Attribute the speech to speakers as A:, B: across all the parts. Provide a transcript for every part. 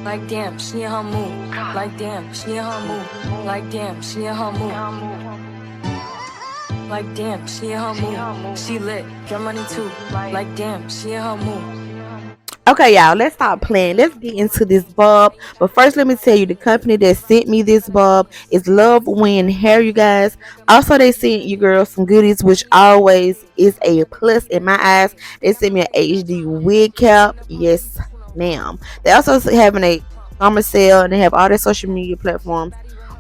A: Like damn, she in her mood. Like damn, she in her mood. Like damn, she in her mood. Like damn, she in her mood. She lit, get money too. Like damn, she in her mood.
B: Okay, y'all, let's stop playing. Let's get into this bob. But first, let me tell you, the company that sent me this bob is Luvwin Hair, you guys. Also, they sent you girls some goodies, which always is a plus in my eyes. They sent me an HD wig cap. Yes, ma'am. They also having a summer sale, and they have all their social media platforms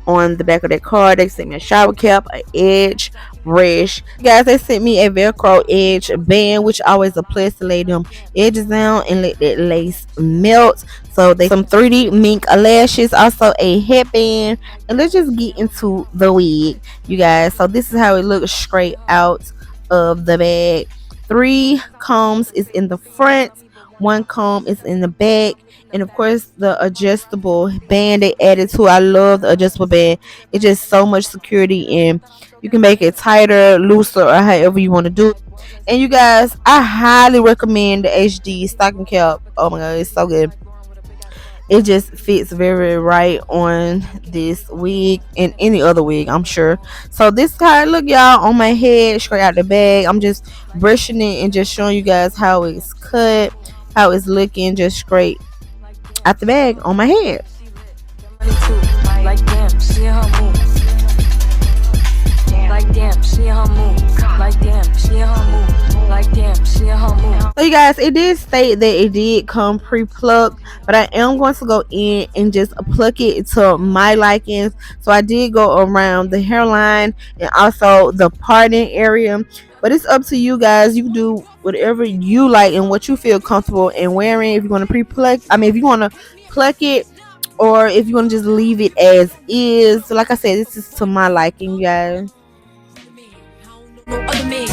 B: on the back of their card. They sent me a shower cap, an edge brush. Guys, they sent me a Velcro edge band, which always a plus to lay them edges down and let that lace melt. So they some 3D mink lashes, also a headband, and let's just get into the wig, you guys. So this is how it looks straight out of the bag. 3 combs is in the front, 1 comb is in the back, and of course the adjustable band they added to. I love the adjustable band. It's just so much security, and you can make it tighter, looser, or however you want to do it. And you guys, I highly recommend the HD stocking cap. Oh my god, it's so good. It just fits very right on this wig and any other wig, I'm sure. So this how it look, y'all, on my head, straight out the bag. I'm just brushing it and just showing you guys how it's cut, how it's looking, just straight out the bag on my head.
A: Like damn, she in her mood. Like damn, she in her mood. Like damn, she in her mood. Like damn, she in her mood.
B: So you guys, it did state that it did come pre-plucked, but I am going to go in and just pluck it to my likings. So I did go around the hairline and also the parting area, but it's up to you guys. You can do whatever you like and what you feel comfortable in wearing. If you want to pre-pluck, I mean, if you want to pluck it, or if you want to just leave it as is. So like I said, this is to my liking, you guys.
A: No other man.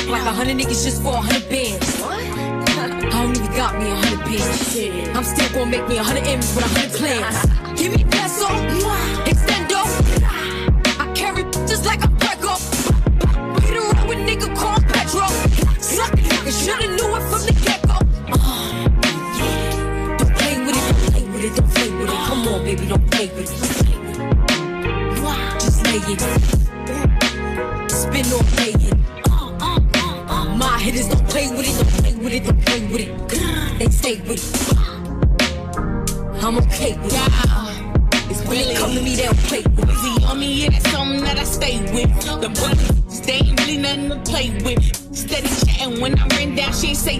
A: You like 100 niggas just for 100 bands. I don't even got me 100 bands. I'm still gonna make me 100 M's with 100 plans. Give me peso, extendo. I carry just like a Prego. Beat around with nigga called Petro. Suck it, nigga, shoulda knew it from the get-go. Don't play with it, don't play with it, don't play with it. Come on, baby, don't play with it. Just lay it. Spin or play it. My hitters don't play with it, don't play with it, don't play with it. They stay with it. I'm okay with it. It's when they come to me, they'll play with it.
C: See on me, yeah, that's something that I stay with. The brothers, they ain't really nothing to play with. Steady chatting when I ran down, she ain't say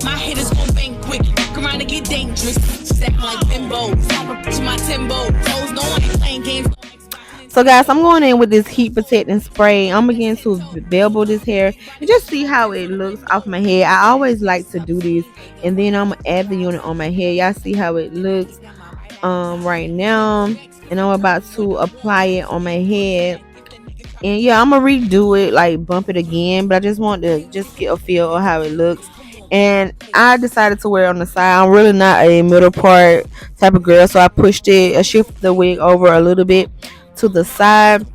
C: my hitters gon' bang quick. Come around and get dangerous. Step like bimbos. To my Timbo. Toes, no, I ain't playing games.
B: So guys, I'm going in with this heat protecting spray. I'm beginning to bevel this hair and just see how it looks off my head. I always like to do this, and then I'm gonna add the unit on my head. Y'all see how it looks right now, and I'm about to apply it on my head. And yeah, I'm gonna redo it, like bump it again, but I just want to just get a feel of how it looks. And I decided to wear it on the side. I'm really not a middle part type of girl, so I pushed it, I shifted the wig over a little bit to the side.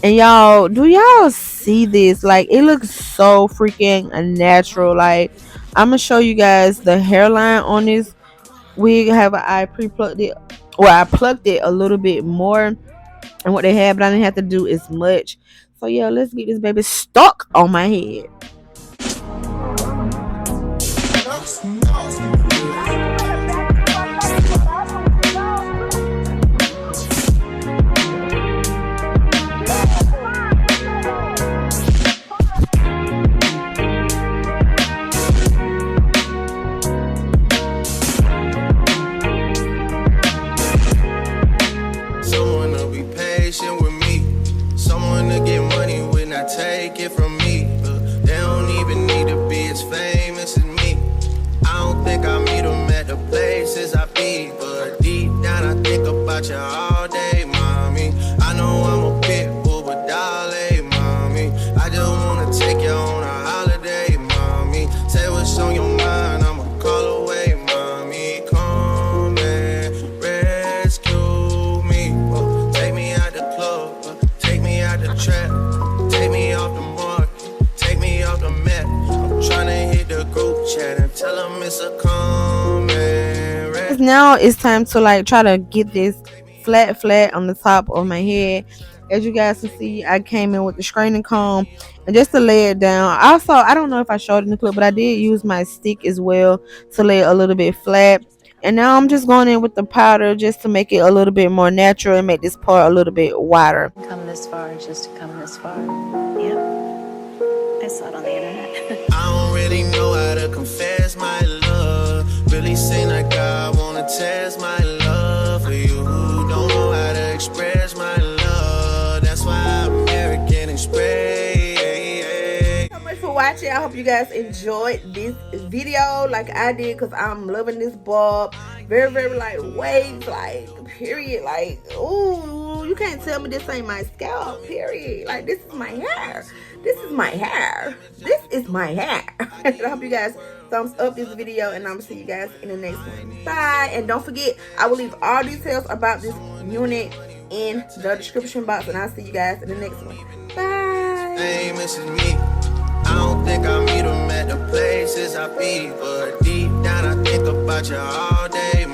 B: And y'all, do y'all see this? Like, it looks so freaking natural. Like, I'm gonna show you guys the hairline on this wig. However, I pre-plucked it, well, I plucked it a little bit more and what they had, but I didn't have to do as much. So yeah, let's get this baby stuck on my head.
D: Take it from me, they don't even need to be as famous as me. I don't think I meet them at the places I be, but deep down I think about you all day, mommy. I know I'm a pit bull, but darling, mommy, I just wanna take you on a holiday, mommy. Say what's on your mind, I'ma call away, mommy. Come and rescue me, take me out the club, take me out the trap. Take me off the mark, take me off the map. I'm tryna hit the group chat and tell them it's a comment.
B: now it's time to like try to get this flat on the top of my head. As you guys can see, I came in with the straightening comb and just to lay it down. Also, I don't know if I showed in the clip, but I did use my stick as well to lay it a little bit flat. And now I'm just going in with the powder just to make it a little bit more natural and make this part a little bit wider.
E: Come this far just to come this far. Yep. I saw it on the internet.
D: I don't really know how to confess my love. Really seem like I wanna test my love for you. Don't know how to express my love. That's why I'm American Express.
B: For watching. I hope you guys enjoyed this video like I did, because I'm loving this bob. Very like waves, like period, like ooh, you can't tell me this ain't my scalp, period. Like this is my hair, this is my hair, this is my hair. I hope you guys thumbs up this video, and I'm gonna see you guys in the next one. Bye. And don't forget, I will leave all details about this unit in the description box, and I'll see you guys in the next one. Bye.
D: Hey, Mrs. Me. I don't think I meet them at the places I be, but deep down I think about you all day.